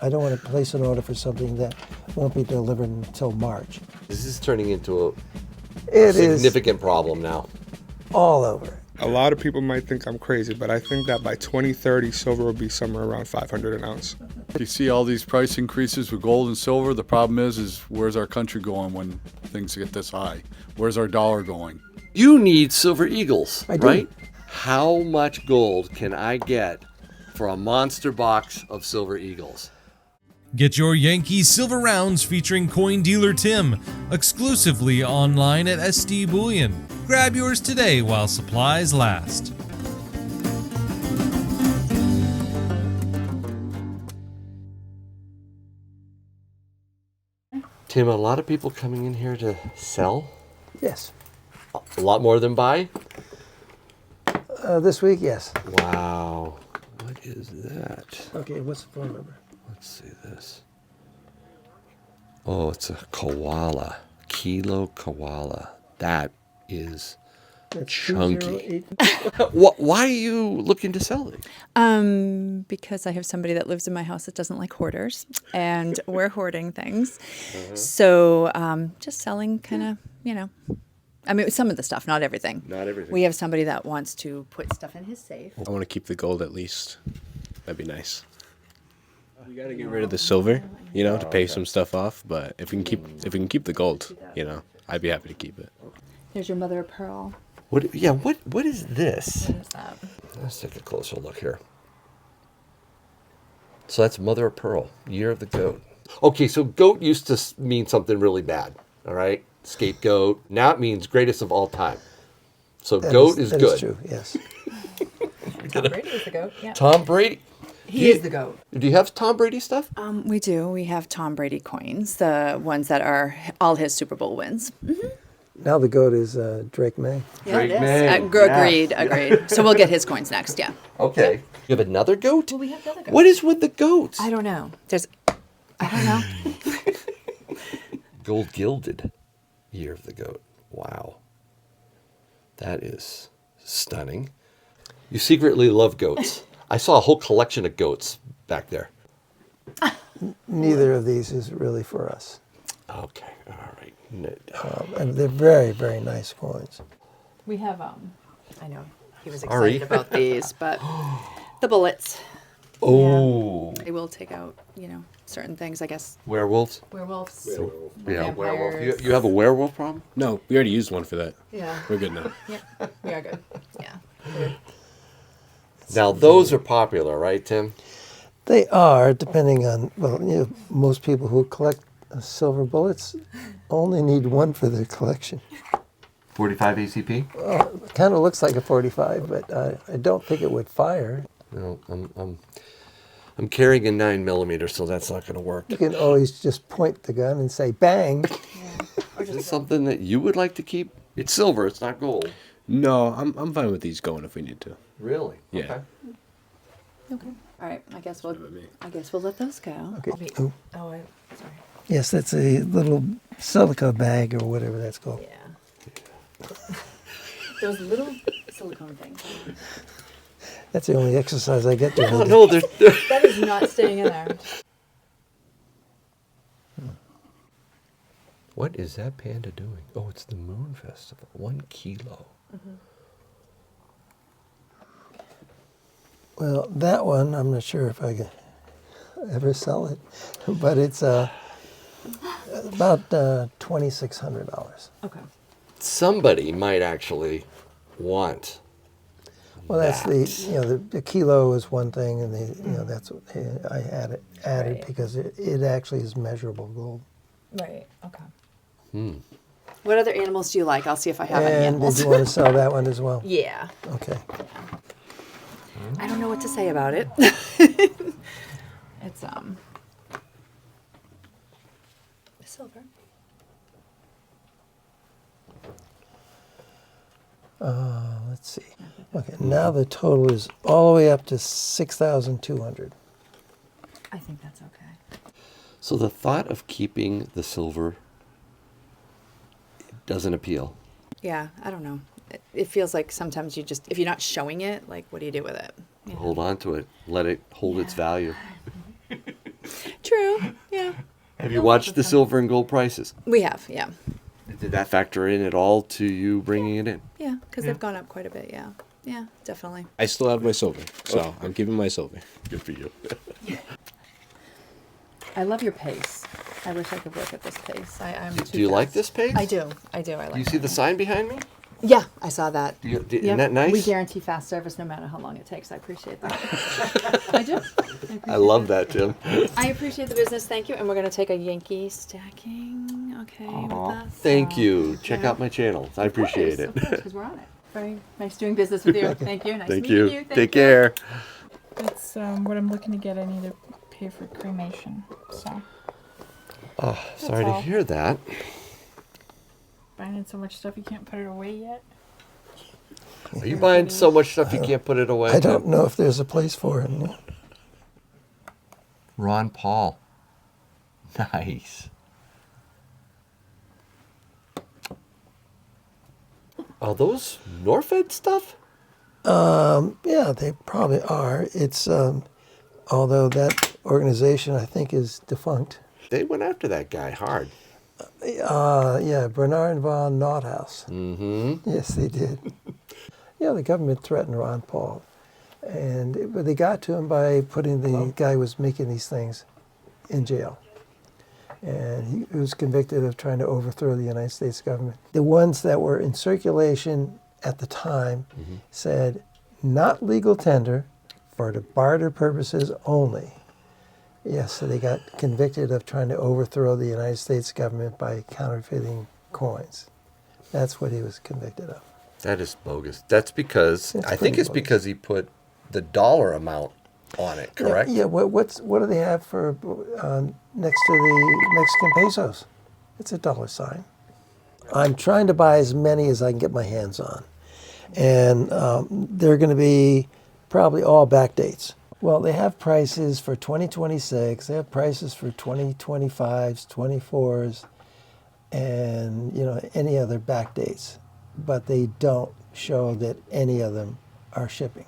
I don't want to place an order for something that won't be delivered until March. This is turning into It significant problem now. all over. A lot of people might think I'm crazy, but I think that by 2030, silver will be somewhere around $500 an ounce. You see all these price increases with gold and silver. The problem is where's our country going when things get this high? Where's our dollar going? You need silver eagles, I do. right? How much gold can I get for a monster box of silver eagles? Get your Yankee Silver Rounds featuring coin dealer Tim exclusively online at SD Bullion. Grab yours today while supplies last. Tim, a lot of people coming in here to sell? Yes. A lot more than buy? This week, yes. Wow. What is that? Okay, what's the phone number? Let's see this. Oh, it's a koala. Kilo koala. That is That's chunky. 208. Why are you looking to sell it? Because I have somebody that lives in my house that doesn't like hoarders, and we're hoarding things. So just selling kind of, I mean, some of the stuff, not everything. Not everything. We have somebody that wants to put stuff in his safe. I want to keep the gold at least. That'd be nice. We got to get rid of the silver, to pay some stuff off. But if we can keep the gold, I'd be happy to keep it. There's your mother of pearl. What is this? What is that? Let's take a closer look here. So that's mother of pearl, year of the goat. Okay, so goat used to mean something really bad, all right? Scapegoat. Now it means greatest of all time. So goat is that good. Is true, yes. Tom Brady is the goat. Yeah. Tom Brady. He is the goat. Do you have Tom Brady stuff? We do. We have Tom Brady coins, the ones that are all his Super Bowl wins. Mm-hmm. Now the goat is Drake May. Yeah, Drake it is. May. Agreed. So we'll get his coins next. Yeah. Okay. You have another goat? Well, we have the other goat. What is with the goats? I don't know. I don't know. Gold gilded year of the goat. Wow. That is stunning. You secretly love goats. I saw a whole collection of goats back there. Neither of these is really for us. Okay. All right. And they're very, very nice coins. We have I know he was Sorry. excited about these, but the bullets. Oh. They will take out, certain things, I guess. Werewolves? Werewolves. Yeah, werewolf. Vampires. You have a werewolf problem? No, we already used one for that. Yeah. We're good now. Yeah. We are good. Yeah. Now, those are popular, right, Tim? They are, depending on, most people who collect silver bullets only need one for their collection. 45 ACP? It kind of looks like a 45, but I don't think it would fire. No, I'm carrying a 9mm, so that's not going to work. You can always just point the gun and say, bang. Is this something that you would like to keep? It's silver, it's not gold. No, I'm fine with these going if we need to. Really? Yeah. Okay. Okay. All right. I guess we'll let those go. Okay. Oh, Sorry. yes, that's a little silica bag or whatever that's called. Yeah. Those little silicone things. That's the only exercise I get to. No, they're That is not staying in there. What is that panda doing? Oh, it's the Moon Festival. 1 kilo. Well, that one, I'm not sure if I can ever sell it, but it's about $2,600. Okay. Somebody might actually want. Well, that's the kilo is one thing, and that's what I added Right. because it actually is measurable gold. Right. Okay. What other animals do you like? I'll see if I have any And animals. did you want to sell that one as well? Yeah. Okay. I don't know what to say about it. It's silver. Let's see. Okay, now the total is all the way up to 6,200. I think that's okay. So the thought of keeping the silver doesn't appeal. Yeah, I don't know. It feels like sometimes you just, if you're not showing it, like, what do you do with it? Hold on to it. Let it hold its value. true. Yeah. Have you watched the silver and gold prices? We have, yeah. Did that factor in at all to you bringing it in? Yeah, because they've gone up quite a bit, yeah. Yeah, definitely. I still have my silver, so I'm keeping my silver. Good for you. I love your pace. I wish I could work at this pace. I'm too Do you like fast. this pace? I do. I like You see the sign behind me? Yeah, I saw that. Isn't that nice? We guarantee fast service no matter how long it takes. I appreciate that. I do. I love that, Tim. I appreciate the business. Thank you. And we're going to take a Yankee stacking. Okay. With us. Thank you. Check out my channel. I appreciate it. Because we're on it. Very nice doing business with you. Thank you. Nice Thank meeting you. you. Thank Take you. care. That's what I'm looking to get. I need to pay for cremation. So Oh, sorry to all. hear that. buying so much stuff you can't put it away yet. Are you buying so much stuff you can't put it away? I don't know if there's a place for it. No. Ron Paul. Nice. Are those Norfed stuff? Yeah, they probably are. It's although that organization I think is defunct. They went after that guy hard. Yeah, Bernard von Nothaus. Mm-hmm. Yes, they did. Yeah, the government threatened Ron Paul, but they got to him by putting the guy who was making these things in jail. And he was convicted of trying to overthrow the United States government. The ones that were in circulation at the time said, not legal tender for the barter purposes only. Yes, so they got convicted of trying to overthrow the United States government by counterfeiting coins. That's what he was convicted of. That is bogus. That's because, It's I think pretty it's bogus. because he put the dollar amount on it, correct? Yeah, what do they have for next to the Mexican pesos? It's a dollar sign. I'm trying to buy as many as I can get my hands on. And they're going to be probably all back dates. Well, they have prices for 2026, they have prices for 2025s, 24s, and any other back dates. But they don't show that any of them are shipping.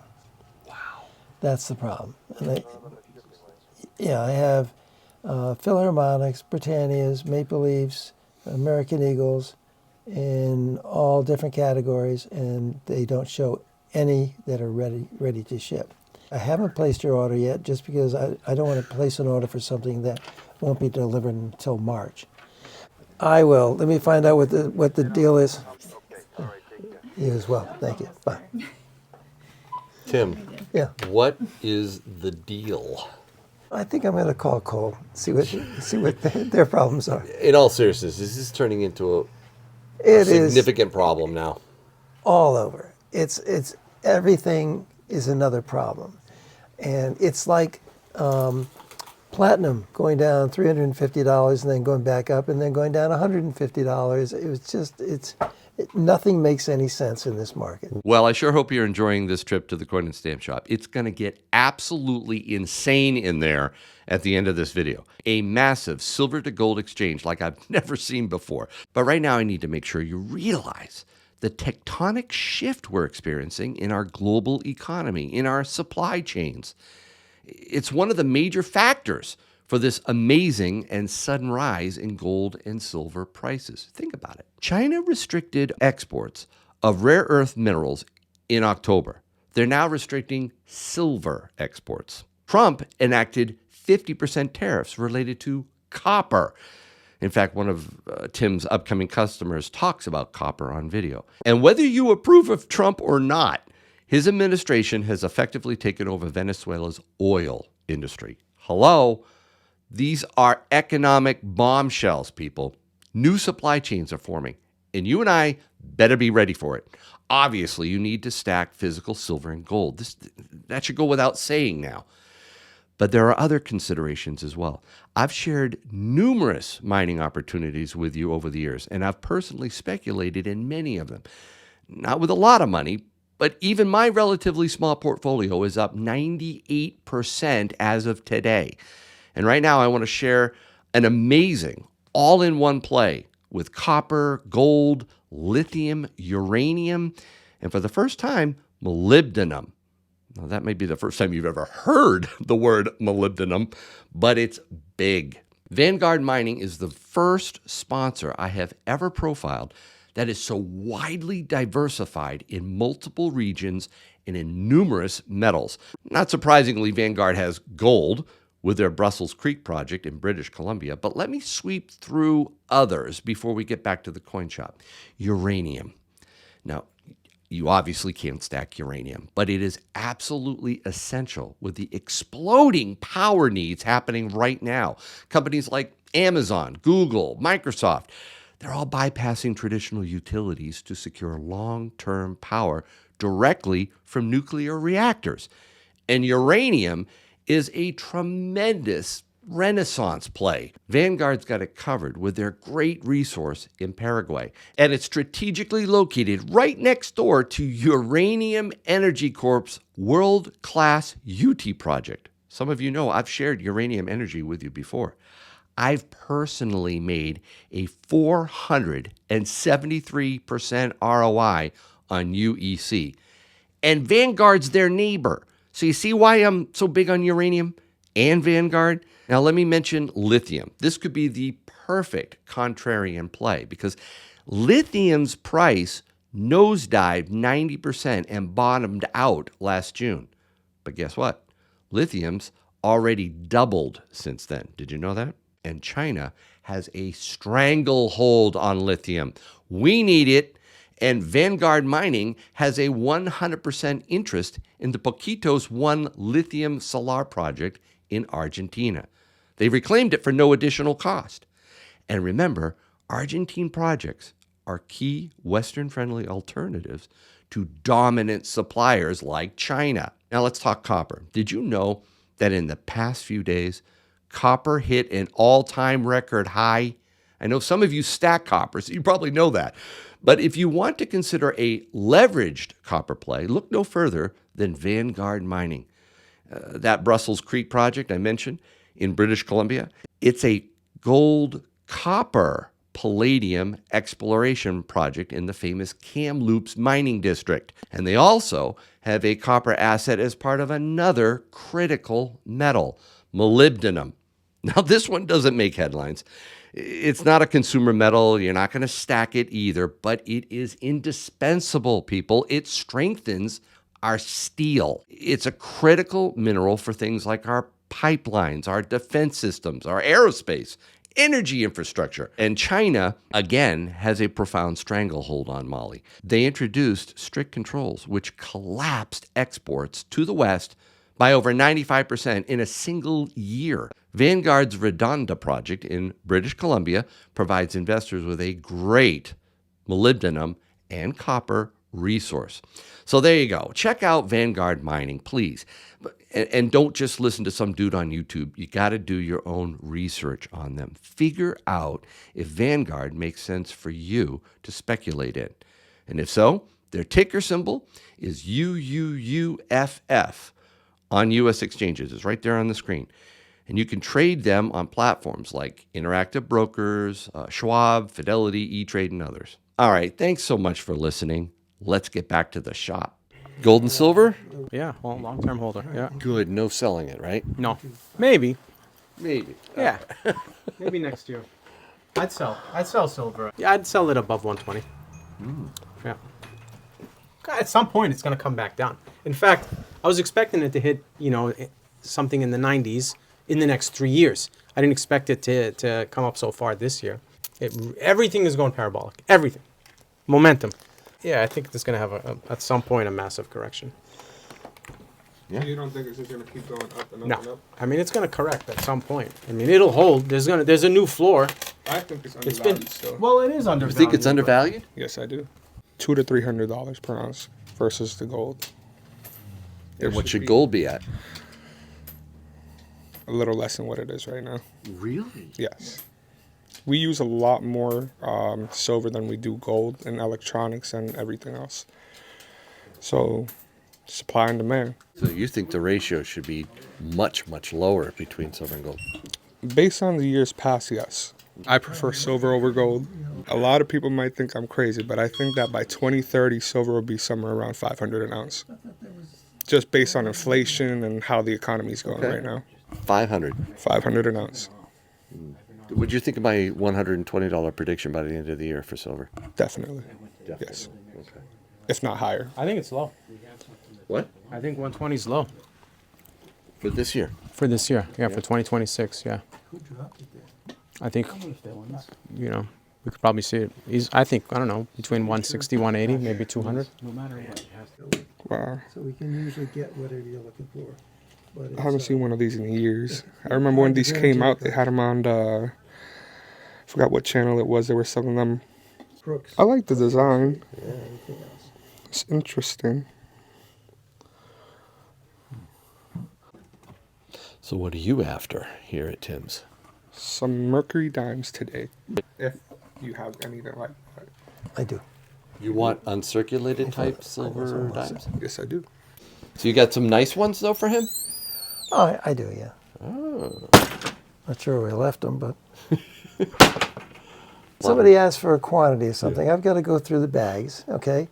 Wow. That's the problem. And I have Philharmonics, Britannias, Maple Leafs, American Eagles in all different categories, and they don't show any that are ready to ship. I haven't placed your order yet just because I don't want to place an order for something that won't be delivered until March. I will. Let me find out what the deal is. You as well. Thank you. Bye. Tim, Yeah. what is the deal? I think I'm going to call Cole, see what their problems are. In all seriousness, this is turning into a It is significant problem now. all over. It's everything is another problem, and it's like platinum going down $350 and then going back up and then going down $150. It was just nothing makes any sense in this market. Well, I sure hope you're enjoying this trip to the coin and stamp shop. It's going to get absolutely insane in there at the end of this video. A massive silver to gold exchange like I've never seen before. But right now I need to make sure you realize the tectonic shift we're experiencing in our global economy, in our supply chains. It's one of the major factors for this amazing and sudden rise in gold and silver prices. Think about it. China restricted exports of rare earth minerals in October. They're now restricting silver exports. Trump enacted 50% tariffs related to copper. In fact, one of Tim's upcoming customers talks about copper on video. And whether you approve of Trump or not, his administration has effectively taken over Venezuela's oil industry. Hello? These are economic bombshells, people. New supply chains are forming, and you and I better be ready for it. Obviously, you need to stack physical silver and gold. That should go without saying now. But there are other considerations as well. I've shared numerous mining opportunities with you over the years, and I've personally speculated in many of them. Not with a lot of money, but even my relatively small portfolio is up 98% as of today. And right now I want to share an amazing all-in-one play with copper, gold, lithium, uranium, and for the first time, molybdenum. Now, that may be the first time you've ever heard the word molybdenum, but it's big. Vanguard Mining is the first sponsor I have ever profiled that is so widely diversified in multiple regions and in numerous metals. Not surprisingly, Vanguard has gold with their Brussels Creek project in British Columbia, but let me sweep through others before we get back to the coin shop. Uranium. Now, you obviously can't stack uranium, but it is absolutely essential with the exploding power needs happening right now. Companies like Amazon, Google, Microsoft, they're all bypassing traditional utilities to secure long-term power directly from nuclear reactors. And uranium is a tremendous renaissance play. Vanguard's got it covered with their great resource in Paraguay, and it's strategically located right next door to Uranium Energy Corp's world-class UT project. Some of you know I've shared Uranium Energy with you before. I've personally made a 473% ROI on UEC, and Vanguard's their neighbor. So you see why I'm so big on uranium and Vanguard? Now, let me mention lithium. This could be the perfect contrarian play because lithium's price nosedived 90% and bottomed out last June. But guess what? Lithium's already doubled since then. Did you know that? And China has a stranglehold on lithium. We need it, and Vanguard Mining has a 100% interest in the Poquitos 1 lithium salar project in Argentina. They reclaimed it for no additional cost. And remember, Argentine projects are key Western-friendly alternatives to dominant suppliers like China. Now let's talk copper. Did you know that in the past few days, copper hit an all-time record high? I know some of you stack copper, so you probably know that. But if you want to consider a leveraged copper play, look no further than Vanguard Mining. That Brussels Creek project I mentioned in British Columbia, it's a gold, copper, palladium exploration project in the famous Kamloops mining district. And they also have a copper asset as part of another critical metal, molybdenum. Now, this one doesn't make headlines. It's not a consumer metal. You're not going to stack it either, but it is indispensable, people. It strengthens our steel. It's a critical mineral for things like our pipelines, our defense systems, our aerospace, energy infrastructure. And China, again, has a profound stranglehold on Mali. They introduced strict controls which collapsed exports to the West by over 95% in a single year. Vanguard's Redonda project in British Columbia provides investors with a great molybdenum and copper resource. So there you go. Check out Vanguard Mining, please. And don't just listen to some dude on YouTube. You got to do your own research on them. Figure out if Vanguard makes sense for you to speculate in. And if so, their ticker symbol is UUUFF on U.S. exchanges. It's right there on the screen. And you can trade them on platforms like Interactive Brokers, Schwab, Fidelity, E-Trade, and others. All right, thanks so much for listening. Let's get back to the shop. Gold and silver? Yeah, well, long-term holder. Yeah. Good, no selling it, right? No. Maybe. Maybe. Yeah. Maybe next year. I'd sell silver. Yeah, I'd sell it above 120. Yeah. At some point, it's going to come back down. In fact, I was expecting it to hit, something in the 90s in the next 3 years. I didn't expect it to come up so far this year. Everything is going parabolic. Everything. Momentum. Yeah, I think it's going to have at some point a massive correction. Yeah. You don't think it's just going to keep going up and up No, and up? I mean it's going to correct at some point. I mean it'll hold. There's a new floor. I think it's undervalued still. Well, it is You undervalued. think it's undervalued? Yes, I do. $200 to $300 per ounce versus the gold. And what should be gold be at? a little less than what it is right now. Really? Yes. We use a lot more silver than we do gold in electronics and everything else. So, supply and demand. So you think the ratio should be much, much lower between silver and gold? Based on the years past, yes. I prefer silver over gold. A lot of people might think I'm crazy, but I think that by 2030, silver will be somewhere around $500 an ounce. just based on inflation and how the economy's going Okay. right now. 500. 500 an ounce, What'd you think of my $120 prediction by the end of the year for silver? definitely. Yes, if not higher. I think it's low. What? I think 120 is low For this year. for this year. Yeah, for 2026. Yeah. I think, you know, we could probably see it. I think, I don't know, between 160, 180, maybe 200. Wow, So we can usually get whatever you're looking for. But I haven't seen one of these in years. I remember when these came out, they had them on the, I forgot what channel it was. They were selling them. crooks. I like the design. Anything else. It's interesting. So what are you after here at Tim's? Some Mercury dimes today, if you have anything like that. I do. You want uncirculated type I silver almost- dimes? Yes, I do. So you got some nice ones though for him? Oh, I do, yeah. Oh. Not sure where I left them, but somebody asked for a quantity of something. I've got to go through the bags, okay,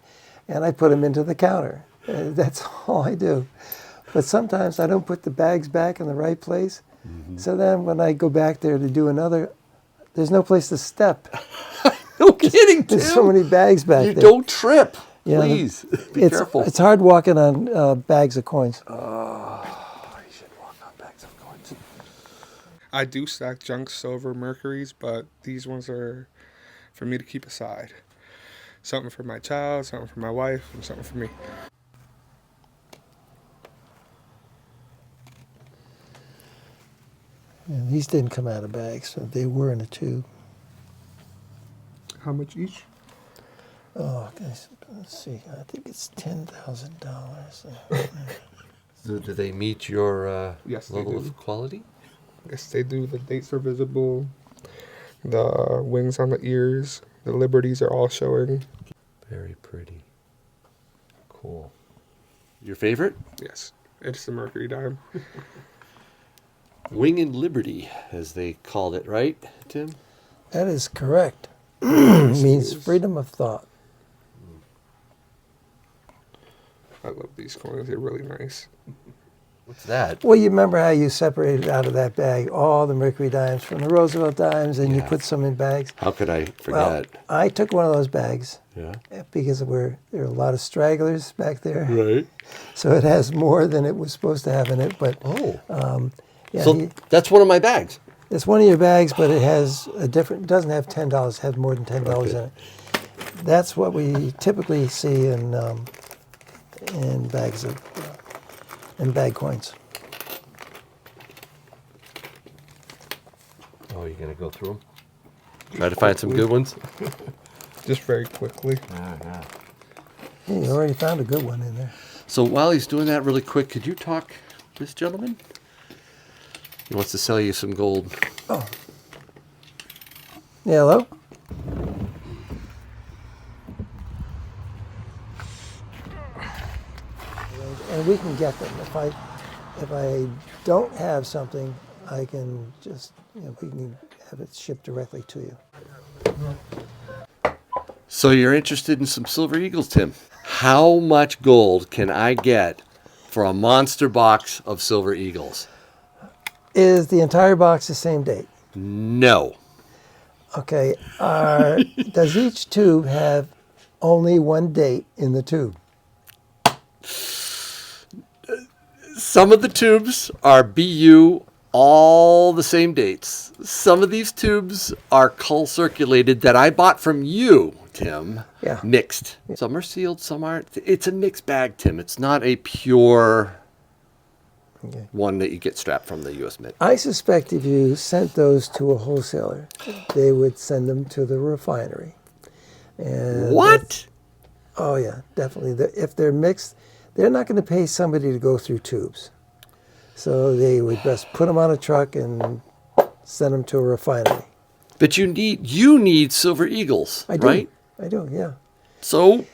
and I put them into the counter. That's all I do. But sometimes I don't put the bags back in the right place. So then when I go back there to do another, there's no place to step. No kidding, Tim. There's so many bags back You there. don't trip. Yeah, Please. Be it's, careful. It's hard walking on bags of coins. You should walk on bags of coins. I do stack junk silver Mercuries, but these ones are for me to keep aside. Something for my child, something for my wife, and something for me. And these didn't come out of bags, so they were in a tube. How much each? Oh, guys, let's see. I think it's $10,000. So do they meet your Yes, they level do. of quality? Yes, they do. The dates are visible. The wings on the ears, the liberties are all showing. Very pretty. Cool. Your favorite? Yes, it's the Mercury dime. Wing and Liberty, as they called it, right, Tim? That is correct. Means freedom of thought. I love these coins. They're really nice. What's that? Well, you remember how you separated out of that bag all the Mercury dimes from the Roosevelt dimes, and you Yeah. put some in bags. How could I Well, forget? I took one of those bags Yeah. because there are a lot of stragglers back there, Right. so it has more than it was supposed to have in it. But Oh. yeah, So that's one of my bags. it's one of your bags, but it has a different. It doesn't have $10. It has more than $10 in it. That's what we typically see in bags of in bag coins. Oh, you're going to go through them? Try to find some good ones? Just very quickly. Yeah. Yeah, you already found a good one in there. So while he's doing that really quick, could you talk to this gentleman? He wants to sell you some gold. Oh. Yeah, hello? And we can get them. If I don't have something, I can just, we can have it shipped directly to you. So you're interested in some Silver Eagles, Tim? How much gold can I get for a monster box of Silver Eagles? Is the entire box the same date? No. Okay. Does each tube have only one date in the tube? Some of the tubes are BU, all the same dates. Some of these tubes are cull circulated that I bought from you, Tim. Yeah. Mixed. Some are sealed, some aren't. It's a mixed bag, Tim. It's not a pure Okay. one that you get strapped from the U.S. Mint. I suspect if you sent those to a wholesaler, they would send them to the refinery. And What? Oh, yeah, definitely. If they're mixed, they're not going to pay somebody to go through tubes. So they would best put them on a truck and send them to a refinery. But you need Silver Eagles, I do. right? I do, yeah. So,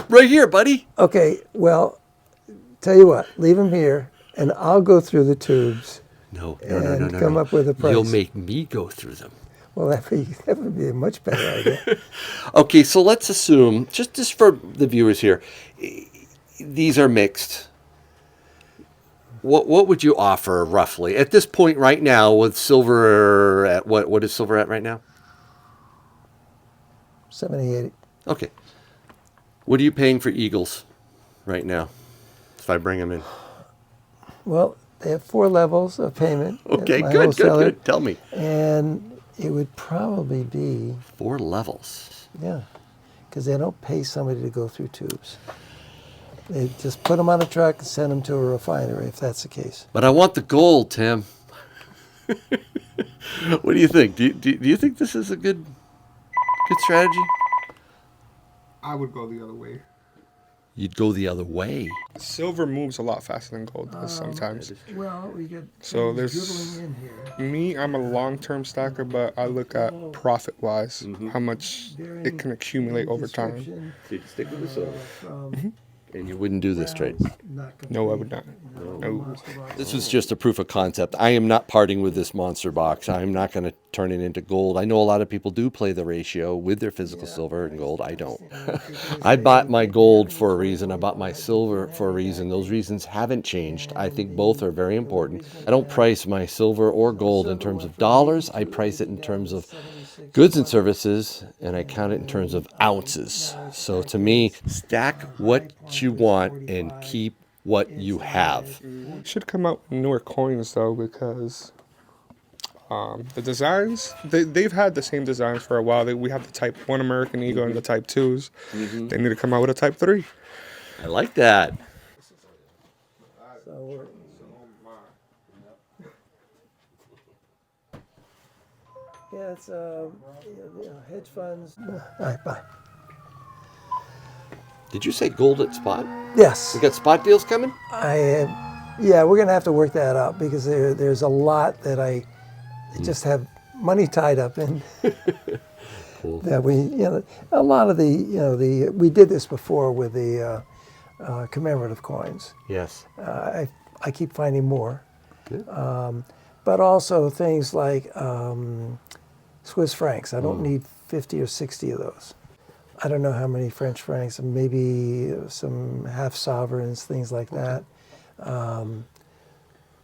right here, buddy. Okay, well, tell you what, leave them here, and I'll go through the tubes. No. And come up with a price. You'll make me go through them. Well, that would be a much better idea. Okay, so let's assume, just for the viewers here, these are mixed. What would you offer roughly at this point right now with silver at what is silver at right now? 70, 80. Okay. What are you paying for eagles right now? If I bring them in. Well, they have 4 levels of payment. at Okay, my good, wholesaler, good. Tell me. And it would probably be, 4 levels. yeah, because they don't pay somebody to go through tubes. They just put them on a truck and send them to a refinery, if that's the case. But I want the gold, Tim. What do you think? Do you think this is a good strategy? I would go the other way. You'd go the other way. Silver moves a lot faster than gold does sometimes. Well, we get So there's me. I'm a long-term stacker, but I look at profit-wise, how much it can accumulate over time. So you'd stick with the silver. And you wouldn't do this trade. No, I would not. No. This was just a proof of concept. I am not parting with this monster box. I'm not going to turn it into gold. I know a lot of people do play the ratio with their physical silver and gold. I don't. I bought my gold for a reason. I bought my silver for a reason. Those reasons haven't changed. I think both are very important. I don't price my silver or gold in terms of dollars. I price it in terms of goods and services, and I count it in terms of ounces. So to me, stack what you want and keep what you have. Should come out with newer coins though, because the designs they've had the same designs for a while. We have the Type 1 American Eagle and the Type 2s. They need to come out with a Type 3. I like that. Yeah, it's hedge funds. All right, bye. Did you say gold at spot? Yes. We got spot deals coming? Yeah, we're going to have to work that out because there's a lot that I just have money tied up in. Cool. That a lot of we did this before with the commemorative coins. Yes. I keep finding more. Good. But also things like Swiss francs. I don't need 50 or 60 of those. I don't know how many French francs, maybe some half sovereigns, things like that.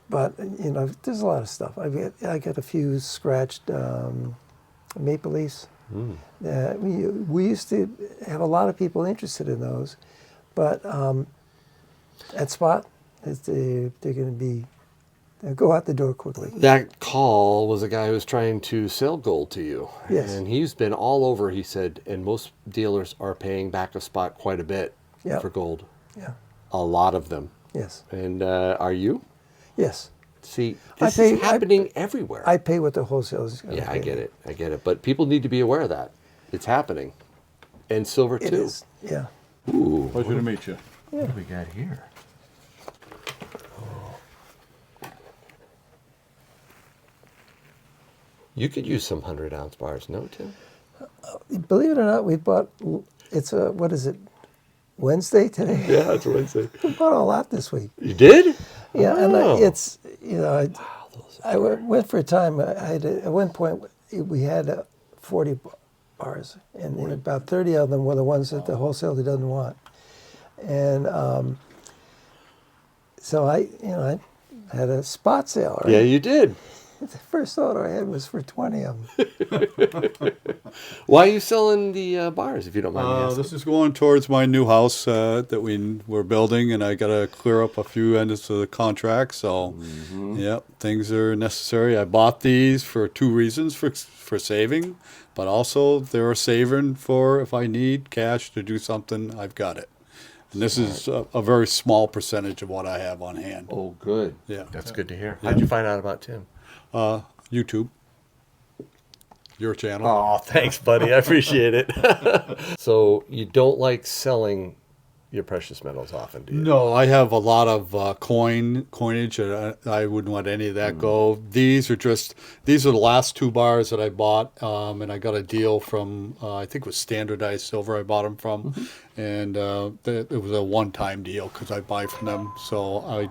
But there's a lot of stuff. I got a few scratched maple leafs. We used to have a lot of people interested in those, but at spot, they're going to be. They'll go out the door quickly. That call was a guy who was trying to sell gold to you. Yes. And he's been all over, he said, and most dealers are paying back a spot quite a bit for gold. Yeah. A lot of them. Yes. And are you? Yes. See, this is happening everywhere. I pay what the wholesalers. I get it. I get it. But people need to be aware of that. It's happening. And silver, too. It is. Yeah. Ooh. Pleasure to meet you. What do we got here? You could use some 100-ounce bars, no, Tim? Believe it or not, we bought. It's what is it? Wednesday today. Yeah, it's Wednesday. We bought a lot this week. You did? Yeah, and Oh. I went for a time. I had at one point we had 40 bars, and about 30 of them were the ones that the wholesaler doesn't want. And so I had a spot sale. Right? Yeah, you did. The first order I had was for 20 of them. Why are you selling the bars, if you don't mind me asking? This is going towards my new house that we're building, and I got to clear up a few ends of the contract. So, yep, things are necessary. I bought these for 2 reasons: for saving, but also they're saving for if I need cash to do something, I've got it. And this is a very small percentage of what I have on hand. Oh, good. Yeah. That's good to hear. How'd you find out about Tim? YouTube. Your channel. Oh, thanks, buddy. I appreciate it. So you don't like selling your precious metals often, do you? No, I have a lot of coinage, and I wouldn't let any of that go. These are the last 2 bars that I bought, and I got a deal from, I think it was Standardized Silver I bought them from, and it was a one-time deal because I buy from them, so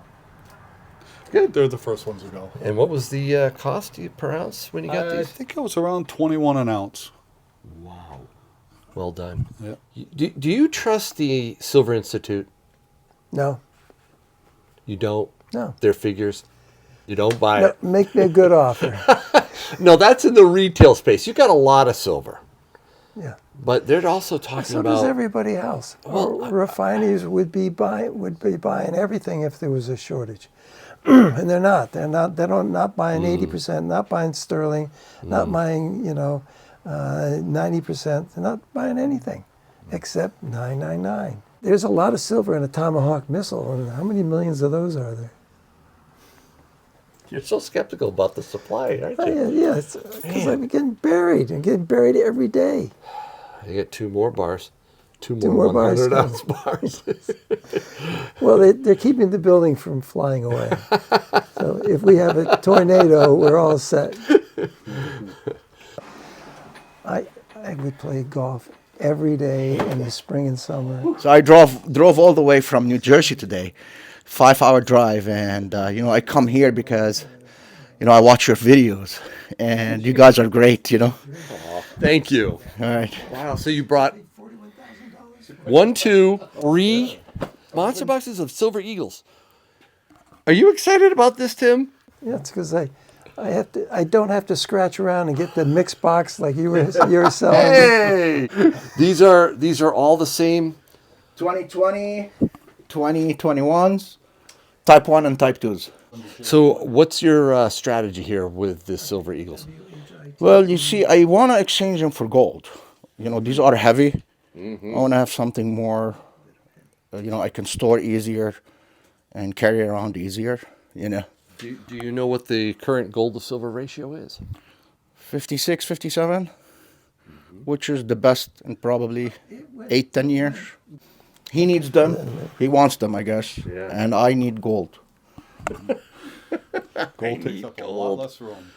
Good. they're the first ones to go. And what was the cost per ounce when you got I these? think it was around 21 an ounce. Wow. Well done. Yeah. Do you trust the Silver Institute? No, You don't? no. Their figures? You don't buy No, it? make me a good offer. No, that's in the retail space. You got a lot of silver. Yeah. But they're also talking So does about... everybody else. Refineries would be buying everything if there was a shortage, and they're not. They're not. They're not buying 80%. Not buying sterling. Not buying 90%. They're not buying anything except 999. There's a lot of silver in a Tomahawk missile, and how many millions of those are there? You're so skeptical about the supply, aren't you? Yeah, it's because I'm getting buried. I'm getting buried every day. You get 2 more bars. Two more bars, 100-ounce bars. Well, they're keeping the building from flying away. So if we have a tornado, we're all set. I would play golf every day in the spring and summer. So I drove all the way from New Jersey today, 5-hour drive, and I come here because I watch your videos, and you guys are great. Thank you. All right. Wow, so you brought 1, 2, 3 monster boxes of silver eagles. Are you excited about this, Tim? Yeah, it's because I don't have to scratch around and get the mixed box like you were selling. Hey, these are all the same. 2020, 2021s, Type 1 and Type 2s. So, what's your strategy here with the silver eagles? Well, you see, I want to exchange them for gold. These are heavy. I want to have something more, I can store easier and carry around easier, Do you know what the current gold to silver ratio is? 56, 57, which is the best in probably 8-10 years. He needs them. He wants them, I guess. Yeah. And I need gold. Gold takes up a lot less room.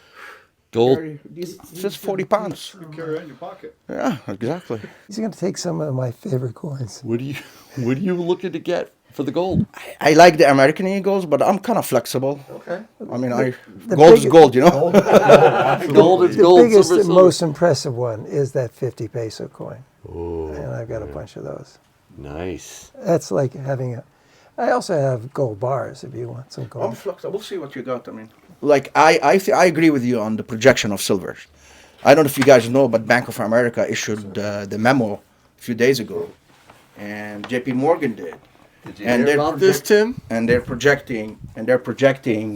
Gold. It's just 40 pounds. You carry it in your pocket. Yeah, exactly. He's going to take some of my favorite coins. What are you looking to get for the gold? I like the American Eagles, but I'm kind of flexible. Okay. I mean, The gold's big- gold, Gold is The gold. biggest silver, and silver. most impressive one is that 50 peso coin. And I've got a bunch of those. Nice. That's like having I also have gold bars if you want some I'm gold. flexible. We'll see what you got. I mean, like I agree with you on the projection of silver. I don't know if you guys know, but Bank of America issued the memo a few days ago, and J.P. Morgan did. Did you hear about this, Tim? And they're projecting.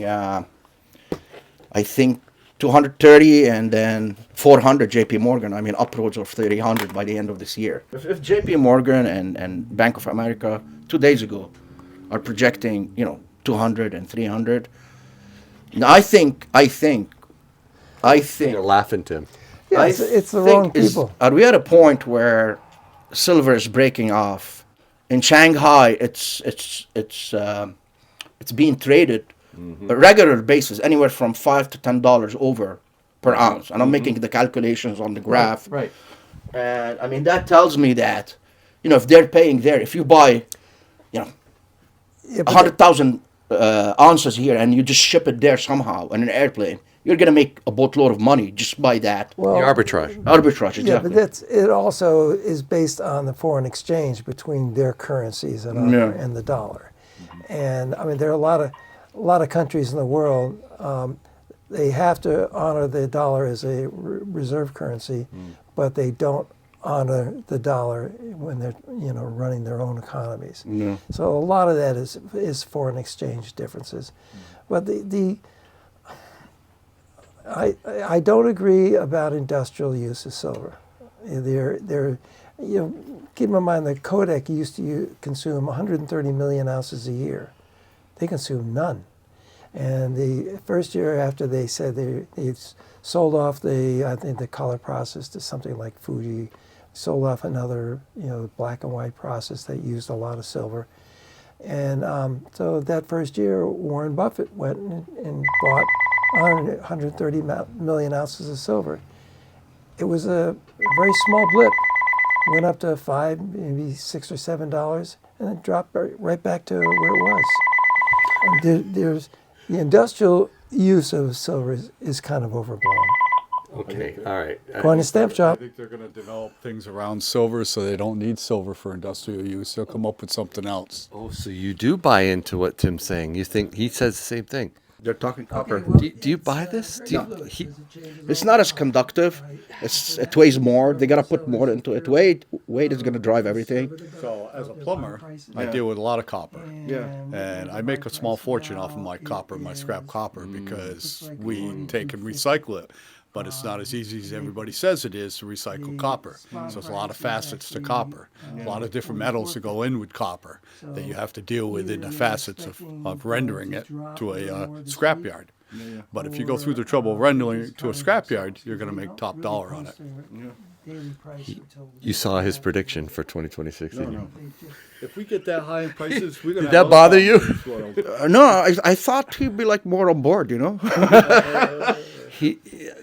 I think 230 and then 400 J.P. Morgan. I mean, upwards of 300 by the end of this year. If J.P. Morgan and Bank of America 2 days ago are projecting, 200 and 300, I think. You're laughing, Tim. Yeah, it's the wrong people. Are we at a point where silver is breaking off? In Shanghai, it's being traded a regular basis, anywhere from $5 to $10 over per ounce. And I'm making the calculations on the graph. Right. And I mean, that tells me that, if they're paying there, if you buy, Yeah, but 100,000 ounces here and you just ship it there somehow on an airplane, you're going to make a boatload of money just by that. The arbitrage. Arbitrage, yeah, exactly. but it also is based on the foreign exchange between their currencies and and the dollar. And I mean, there are a lot of countries in the world. They have to honor the dollar as a reserve currency, but they don't honor the dollar when they're running their own economies. So a lot of that is foreign exchange differences. But I don't agree about industrial use of silver. Keep in mind that Kodak used to consume 130 million ounces a year. They consume none. And the first year after they said they sold off the color process to something like Fuji, sold off another black and white process that used a lot of silver. And so that first year, Warren Buffett went and bought 130 million ounces of silver. It was a very small blip. Went up to $5, maybe $6 or $7, and then dropped right back to where it was. And there's the industrial use of silver is kind of overblown. Okay, all right. Going to stamp I shop. think they're going to develop things around silver so they don't need silver for industrial use. They'll come up with something else. Oh, so you do buy into what Tim's saying. You think he says the same thing. They're talking copper. Do you buy this? Do you, It's not as conductive. It weighs more. They gotta put more into it. Weight is gonna drive everything. So as a plumber, I deal with a lot of copper. Yeah. And I make a small fortune off of my copper, my scrap copper, because we take and recycle it. But it's not as easy as everybody says it is to recycle copper. So there's a lot of facets to copper, a lot of different metals that go in with copper that you have to deal with in the facets of rendering it to a scrapyard. But if you go through the trouble of rendering it to a scrapyard, you're going to make top dollar on it. you saw his prediction for 2026, didn't you? If we get that high in prices, we're going to Did that bother you? No, I thought he'd be like more on board, you know.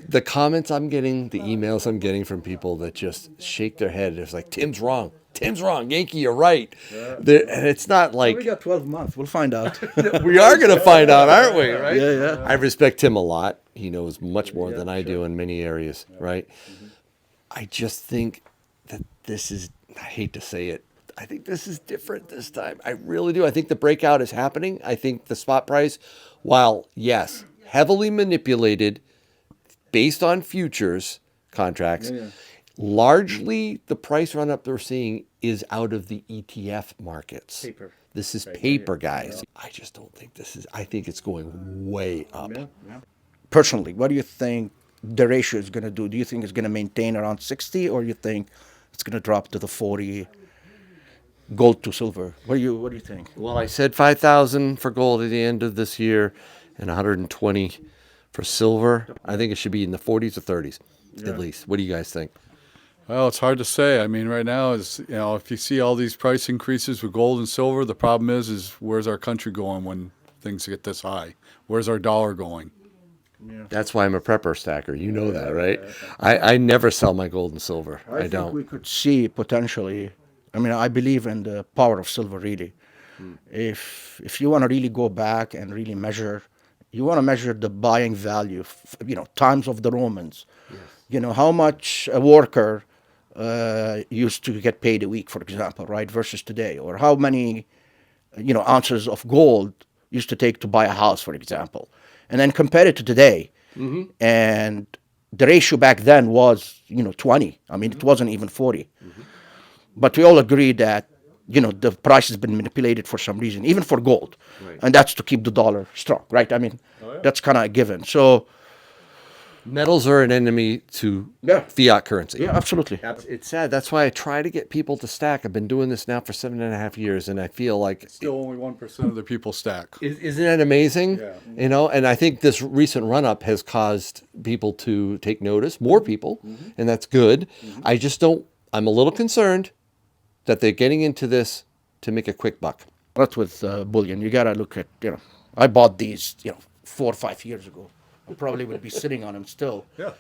The comments I'm getting, the emails I'm getting from people that just shake their head. It's like, Tim's wrong. Tim's wrong. Yankee, you're right. And it's not like... We got 12 months. We'll find out. We are going to find out, aren't we? Right? Yeah, yeah. I respect Tim a lot. He knows much more than I do in many areas, right? I just think that this is, I hate to say it, I think this is different this time. I really do. I think the breakout is happening. I think the spot price, while, yes, heavily manipulated based on futures contracts, largely the price run up they're seeing is out of the ETF markets. Paper. This is paper, guys. I just don't think this is, I think it's going way up. Personally, what do you think the ratio is going to do? Do you think it's going to maintain around 60, or you think it's going to drop to the 40 gold to silver? What do you think? Well, I said 5,000 for gold at the end of this year and 120 for silver. I think it should be in the 40s or 30s at least. What do you guys think? Well, it's hard to say. I mean, right now, if you see all these price increases with gold and silver, the problem is where's our country going when things get this high? Where's our dollar going? That's why I'm a prepper stacker. You know that, right? I never sell my gold and silver. I think don't. we could see potentially. I mean, I believe in the power of silver. Really, if you want to really go back and really measure, you want to measure the buying value. Times of the Romans. Yes. How much a worker used to get paid a week, for example, right, versus today, or how many, ounces of gold used to take to buy a house, for example, and then compare it to today. And the ratio back then was, 20. I mean, it wasn't even 40. But we all agree that, the price has been manipulated for some reason, even for gold. Right. And that's to keep the dollar strong, right? I mean, that's kind of a given. So metals are an enemy to fiat currency. Yeah, absolutely. It's sad. That's why I try to get people to stack. I've been doing this now for 7.5 years, and I feel like... Still only 1% of the people stack. Isn't that amazing? Yeah. And I think this recent run-up has caused people to take notice, more people, and that's good. I just don't... I'm a little concerned that they're getting into this to make a quick buck. That's with bullion. You got to look at, I bought these, 4 or 5 years ago. I probably would be sitting on them still. Yeah.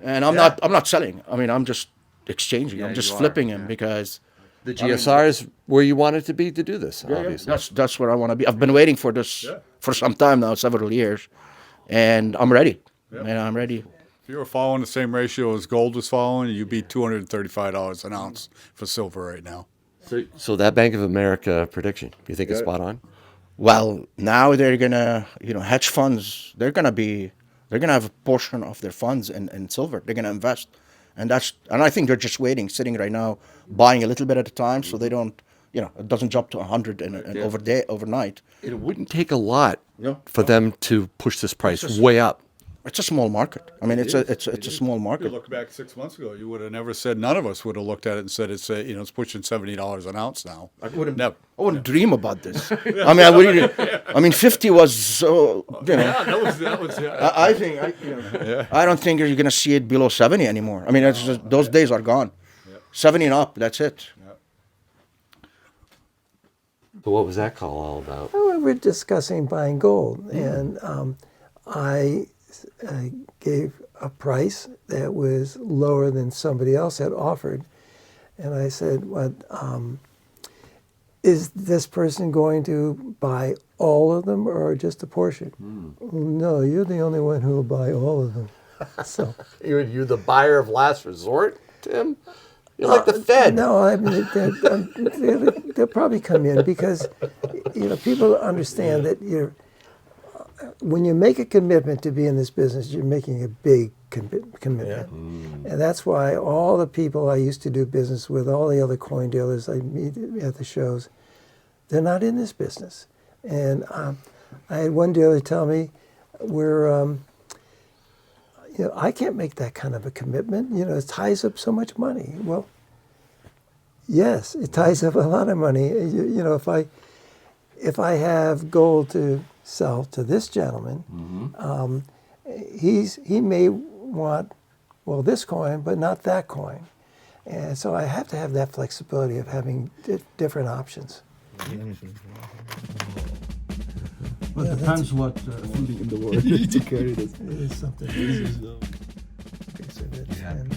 And I'm not selling. I mean, I'm just exchanging. I'm just flipping them because the GSR is where you want it to be to do this, obviously. That's where I want to be. I've been waiting for this for some time now, several years, and I'm ready. And I'm ready. If you were following the same ratio as gold was following, you'd be $235 an ounce for silver right now. So that Bank of America prediction, you think it's spot on? Well, now they're gonna, hedge funds. They're gonna have a portion of their funds in silver. They're gonna invest, and I think they're just waiting, sitting right now, buying a little bit at a time, so they don't, it doesn't jump to 100 overnight. It wouldn't take a lot for them to push this price way up. It's a small market. I mean, it's a small market. You look back 6 months ago, you would have never said. None of us would have looked at it and said it's it's pushing $70 an ounce now. I wouldn't. Never. I wouldn't dream about this. I mean, 50 was so. Yeah, that was. I think. I don't think you're going to see it below 70 anymore. I mean, those days are gone. 70 and up. That's it. So what was that call all about? Well, we're discussing buying gold, and I gave a price that was lower than somebody else had offered. And I said, is this person going to buy all of them or just a portion? No, you're the only one who will buy all of them. So You're the buyer of last resort, Tim? You're like the Fed. no, I mean they'll probably come in because people understand that when you make a commitment to be in this business, you're making a big commitment. And that's why all the people I used to do business with, all the other coin dealers I meet at the shows, they're not in this business. And I had one dealer tell me, I can't make that kind of a commitment. It ties up so much money. Well, yes, it ties up a lot of money. If I have gold to sell to this gentleman, he may want this coin, but not that coin, and so I have to have that flexibility of having different options. Well, it depends what food in the world to carry this. It is something. Okay, so that's 10.